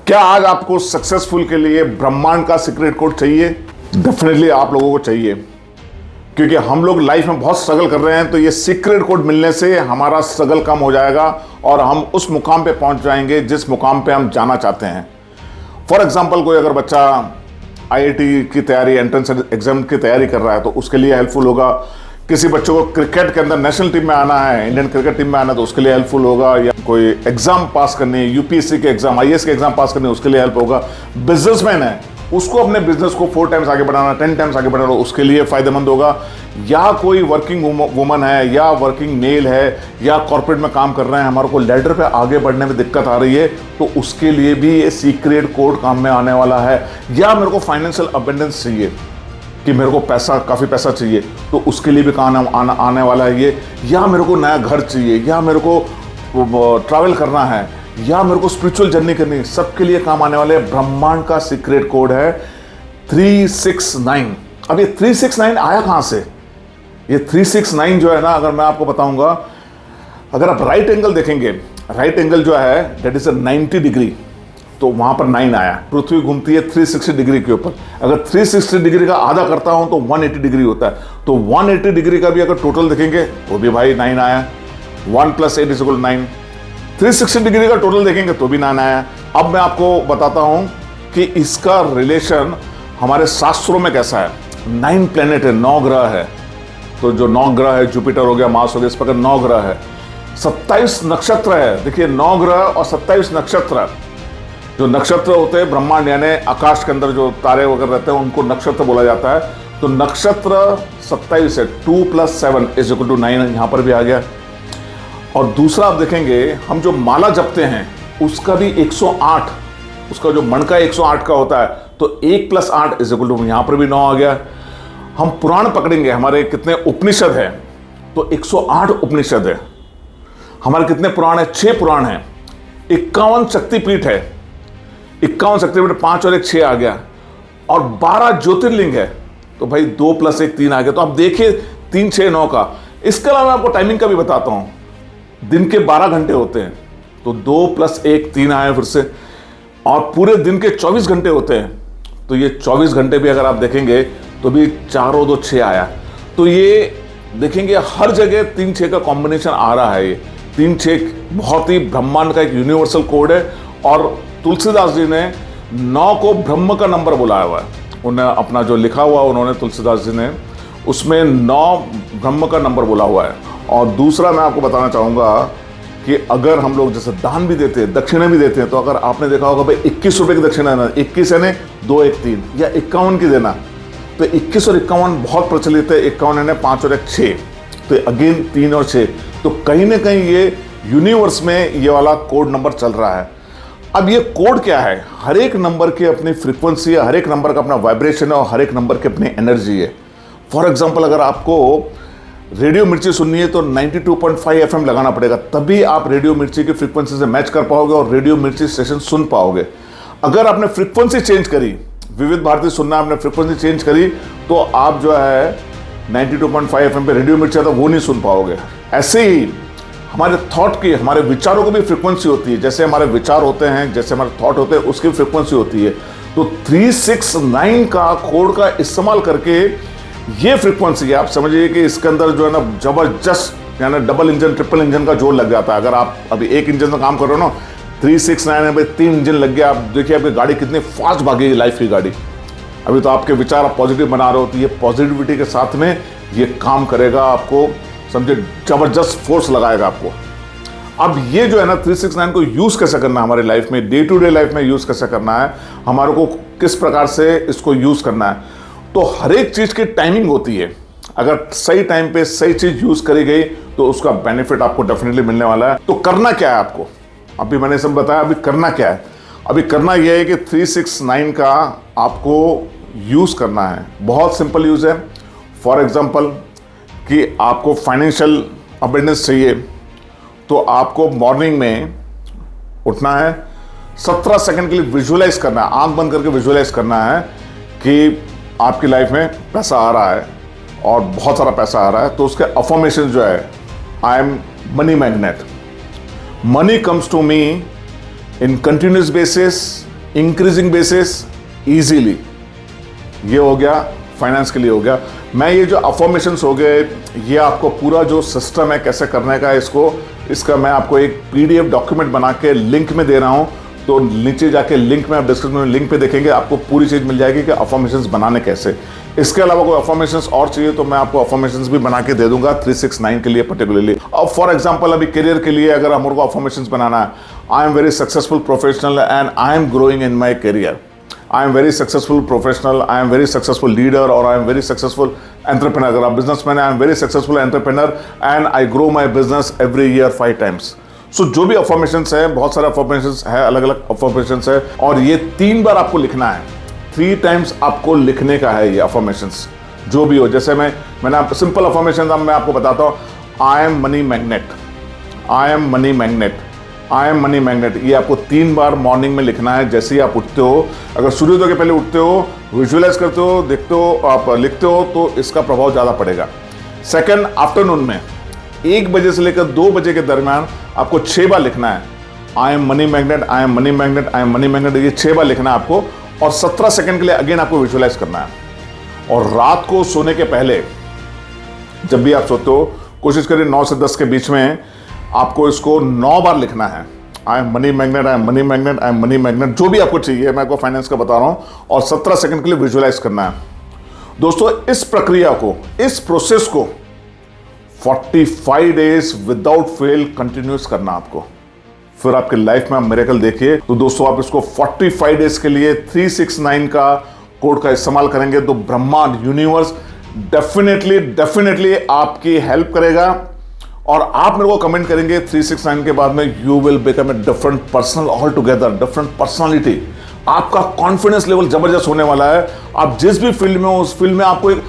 क्या आज आपको सक्सेसफुल के लिए ब्रह्मांड का सीक्रेट कोड चाहिए? डेफिनेटली आप लोगों को चाहिए, क्योंकि हम लोग लाइफ में बहुत स्ट्रगल कर रहे हैं। तो ये सीक्रेट कोड मिलने से हमारा स्ट्रगल कम हो जाएगा और हम उस मुकाम पे पहुंच जाएंगे जिस मुकाम पे हम जाना चाहते हैं। फॉर एग्जांपल, कोई अगर बच्चा आईआईटी की तैयारी, एंट्रेंस एग्जाम की तैयारी कर रहा है तो उसके लिए हेल्पफुल होगा। किसी बच्चे को क्रिकेट के अंदर नेशनल टीम में आना है, इंडियन क्रिकेट टीम में आना है, तो उसके लिए हेल्पफुल होगा। या कोई एग्जाम पास करनी है, यूपीएससी के एग्जाम, आईएएस के एग्जाम पास करनी है, उसके लिए हेल्प होगा। बिजनेसमैन है, उसको अपने बिजनेस को 4 टाइम्स आगे बढ़ाना, 10 टाइम्स आगे बढ़ाना, उसके लिए फायदेमंद होगा। या कोई वर्किंग वुमन है या वर्किंग मेल है या कॉर्पोरेट में काम कर रहे हैं, हमारे को लेडर पे आगे बढ़ने में दिक्कत आ रही है, तो उसके लिए भी ये सीक्रेट कोड काम में आने वाला है। या मेरे को फाइनेंशियल अबंडेंस चाहिए कि मेरे को पैसा, काफ़ी पैसा चाहिए, तो उसके लिए भी काम आने वाला है ये। या मेरे को नया घर चाहिए, या मेरे को ट्रैवल करना है, या मेरे को स्पिरिचुअल जर्नी करनी है, सबके लिए काम आने वाले। ब्रह्मांड का सीक्रेट कोड है 369। अब ये 369 आया कहाँ से? ये 369 जो है ना, अगर मैं आपको बताऊंगा, अगर आप राइट एंगल देखेंगे, राइट एंगल जो है दैट इज 90 डिग्री, तो वहां पर 9 आया। पृथ्वी घूमती है 360 डिग्री के ऊपर। अगर 360 डिग्री का आधा करता हूं तो 180 डिग्री होता है। तो 180 डिग्री का भी अगर टोटल देखेंगे तो भी भाई 9 आया। 1 + 8 = 9। 360 डिग्री का टोटल देखेंगे तो भी 9 आया। अब मैं आपको बताता हूं कि इसका रिलेशन हमारे शास्त्रों में कैसा है। 9 प्लेनेट है, 9 ग्रह है। तो जो 9 ग्रह है, जुपिटर हो गया, मार्स हो गया, इस प्रकार 9 ग्रह है। 27 नक्षत्र है। देखिए, 9 ग्रह और 27 नक्षत्र। जो नक्षत्र होते हैं ब्रह्मांड यानी आकाश के अंदर जो तारे वगैरह रहते हैं, उनको नक्षत्र बोला जाता है। तो नक्षत्र 27 है। 2 + 7 = 9 यहां पर भी आ गया। और दूसरा आप देखेंगे, हम जो माला जपते हैं उसका भी 108, उसका जो मणका 108 का होता है। तो 1 + 8 = यहां पर भी 9 आ गया। हम पुराण पकड़ेंगे, हमारे कितने उपनिषद है, तो 108 उपनिषद है। हमारे कितने पुराण है? 6 पुराण है। 51 शक्तिपीठ है। 51 शक्तिपीठ, 5 और 1 6 आ गया। और 12 ज्योतिर्लिंग है। तो भाई 2 + 1 3 आ गया। तो आप देखिए 3 6 9 का। इसके अलावा मैं आपको टाइमिंग का भी बताता हूं। दिन के 12 घंटे होते हैं, तो 2 + 1 3 आए फिर से। और पूरे दिन के 24 घंटे होते हैं, तो ये 24 घंटे भी अगर आप देखेंगे तो भी 4 और 2 6 आया। तो ये देखेंगे हर जगह 3 6 का कॉम्बिनेशन आ रहा है। ये 3 6 बहुत ही ब्रह्मांड का एक यूनिवर्सल कोड है। और तुलसीदास जी ने 9 को ब्रह्म का नंबर बुलाया हुआ है। उन्हें अपना जो लिखा हुआ उन्होंने, तुलसीदास जी ने, उसमें 9 ब्रह्म का नंबर बोला हुआ है। और दूसरा मैं आपको बताना चाहूँगा कि अगर हम लोग जैसे दान भी देते हैं, दक्षिणा भी देते हैं, तो अगर आपने देखा होगा भाई 21 रुपये की दक्षिणा देना, 21 यानी 2 1 3, या 51 की देना, तो 21 और 51 बहुत प्रचलित है। 51 यानी 5 और 1 6, तो अगेन 3 और 6। तो कहीं ना कहीं ये यूनिवर्स में ये वाला कोड नंबर चल रहा है। अब ये कोड क्या है? हर एक नंबर की अपनी फ्रीक्वेंसी है, हर एक नंबर का अपना वाइब्रेशन है और हर एक नंबर की अपनी एनर्जी है। फॉर एग्जांपल, अगर आपको रेडियो मिर्ची सुननी है तो 92.5 FM लगाना पड़ेगा, तभी आप रेडियो मिर्ची की फ्रीक्वेंसी से मैच कर पाओगे और रेडियो मिर्ची स्टेशन सुन पाओगे। अगर आपने फ्रीक्वेंसी चेंज करी, विविध भारती सुनना, आपने फ्रीक्वेंसी चेंज करी, तो आप जो है 92.5 FM पे रेडियो मिर्ची आता वो नहीं सुन पाओगे। ऐसे ही हमारे थॉट की, हमारे विचारों की भी फ्रीक्वेंसी होती है। जैसे हमारे विचार होते हैं, जैसे हमारे थॉट होते हैं, उसकी फ्रीक्वेंसी होती है। तो 369 का कोड का इस्तेमाल करके ये फ्रीक्वेंसी है, आप समझिए कि इसके अंदर जो है ना जबरदस्त, यानी डबल इंजन, ट्रिपल इंजन का जोर लग जाता है। अगर आप अभी एक इंजन से काम कर रहे हो ना, 369 में 3 इंजन लग गया, आप देखिए आपकी गाड़ी कितनी फास्ट भागेगी, लाइफ की गाड़ी। अभी तो आपके विचार आप पॉजिटिव बना रहे हो, तो ये पॉजिटिविटी के साथ में ये काम करेगा, आपको समझे जबरदस्त फोर्स लगाएगा आपको। अब ये जो है ना 369 को यूज कैसे करना है हमारी लाइफ में, डे टू डे लाइफ में यूज कैसे करना है, हमारे को किस प्रकार से इसको यूज करना है। तो हर एक चीज की टाइमिंग होती है। अगर सही टाइम पे सही चीज यूज करी गई तो उसका बेनिफिट आपको डेफिनेटली मिलने वाला है। तो करना क्या है आपको? अभी मैंने सब बताया, अभी करना क्या है? अभी करना यह है कि 369 का आपको यूज करना है। बहुत सिंपल यूज है। फॉर एग्जाम्पल कि आपको फाइनेंशियल अबंडेंस चाहिए, तो आपको मॉर्निंग में उठना है, 17 सेकंड के लिए विजुअलाइज करना है, आंख बंद करके विजुअलाइज करना है कि आपकी लाइफ में पैसा आ रहा है और बहुत सारा पैसा आ रहा है। तो उसके अफर्मेशन जो है, I am money magnet, money comes to me in continuous basis increasing basis, easily. ये हो गया, फाइनेंस के लिए हो गया। मैं ये जो अफर्मेशंस हो गए, ये आपको पूरा जो सिस्टम है कैसे करने का इसका मैं आपको एक पीडीएफ डॉक्यूमेंट बना के लिंक में दे रहा हूँ। तो नीचे जाके लिंक में आप डिस्क्रिप्शन में लिंक पे देखेंगे, आपको पूरी चीज़ मिल जाएगी कि अफर्मेशंस बनाने कैसे। इसके अलावा कोई अफर्मेशंस और चाहिए तो मैं आपको अफर्मेशंस भी बना के दे दूंगा 369 के लिए पर्टिकुलरली। अब फॉर एग्जांपल अभी करियर के लिए अगर हमको अफर्मेशंस बनाना है, I am very successful professional and I am growing in my career, I am very successful professional, I am very successful leader, or I am very successful entrepreneur. अगर आप businessman, I am very successful entrepreneur and I grow my business every year 5 times. So जो भी affirmations है, बहुत सारे affirmations है, अलग अलग affirmations है, और ये 3 बार आपको लिखना है। 3 times आपको लिखने का है ये affirmations, जो भी हो। जैसे मैंने सिंपल affirmations मैं आपको बताता हूँ। I am money magnet, I am money magnet, I am money magnet. ये आपको 3 बार मॉर्निंग में लिखना है जैसे ही आप उठते हो। अगर सूर्योदय के पहले उठते हो, विजुअलाइज करते हो, देखते हो, आप लिखते हो तो इसका प्रभाव ज़्यादा पड़ेगा। सेकंड, आफ्टरनून में 1 बजे से लेकर 2 बजे के दरमियान आपको 6 बार लिखना है। I am money magnet, I am money magnet, I am money magnet, ये 6 बार लिखना है आपको। और 17 सेकेंड के लिए अगेन आपको विजुअलाइज करना है। और रात को सोने के पहले जब भी आप सोते हो, कोशिश करिए 9 से 10 के बीच में आपको इसको 9 बार लिखना है। I am money magnet, I am money magnet, I am money magnet, जो भी आपको चाहिए, मैं आपको फाइनेंस का बता रहा हूं। और 17 सेकंड के लिए विजुअलाइज करना है। दोस्तों, इस प्रक्रिया को, इस प्रोसेस को 45 डेज विदाउट फेल कंटिन्यूस करना आपको। फिर आपके लाइफ में आप मिरेकल देखिए। तो दोस्तों, आप इसको 45 डेज के लिए 369 का कोड का इस्तेमाल करेंगे तो ब्रह्मांड, यूनिवर्स डेफिनेटली आपकी हेल्प करेगा। और आप मेरे को कमेंट करेंगे 369 के बाद में, you will become a different person all together, different personality. आपका कॉन्फिडेंस लेवल जबरदस्त होने वाला है। आप जिस भी फील्ड में हो, उस फील्ड में आपको एक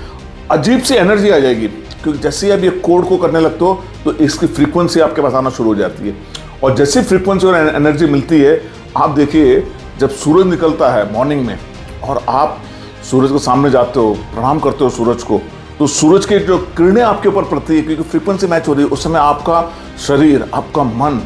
अजीब सी एनर्जी आ जाएगी, क्योंकि जैसे ही आप ये कोड को करने लगते हो तो इसकी फ्रीक्वेंसी आपके पास आना शुरू हो जाती है। और जैसी फ्रीक्वेंसी और एनर्जी मिलती है, आप देखिए जब सूरज निकलता है मॉर्निंग में और आप सूरज के सामने जाते हो, प्रणाम करते हो सूरज को, तो सूरज की जो किरणें आपके ऊपर पड़ती है, क्योंकि फ्रीक्वेंसी मैच हो रही है, उस समय आपका शरीर, आपका मन,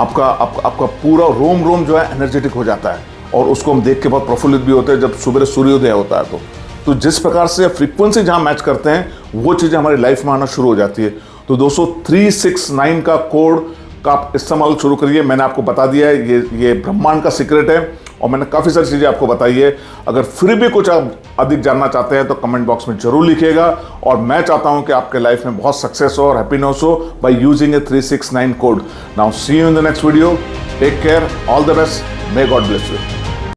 आपका पूरा रोम जो है एनर्जेटिक हो जाता है। और उसको हम देख के बहुत प्रफुल्लित भी होते हैं जब सुबह सूर्योदय होता है। तो जिस प्रकार से फ्रीक्वेंसी जहाँ मैच करते हैं, वो चीज़ें हमारी लाइफ में आना शुरू हो जाती है। तो दोस्तों, 369 का कोड का आप इस्तेमाल शुरू करिए। मैंने आपको बता दिया है, ये ब्रह्मांड का सीक्रेट है और मैंने काफ़ी सारी चीज़ें आपको बताई है। अगर फिर भी कुछ आप अधिक जानना चाहते हैं तो कमेंट बॉक्स में जरूर लिखिएगा। और मैं चाहता हूं कि आपके लाइफ में बहुत सक्सेस हो और हैप्पीनेस हो by using a 369 code. Now see you in the next video. Take care, all the best, may God bless you.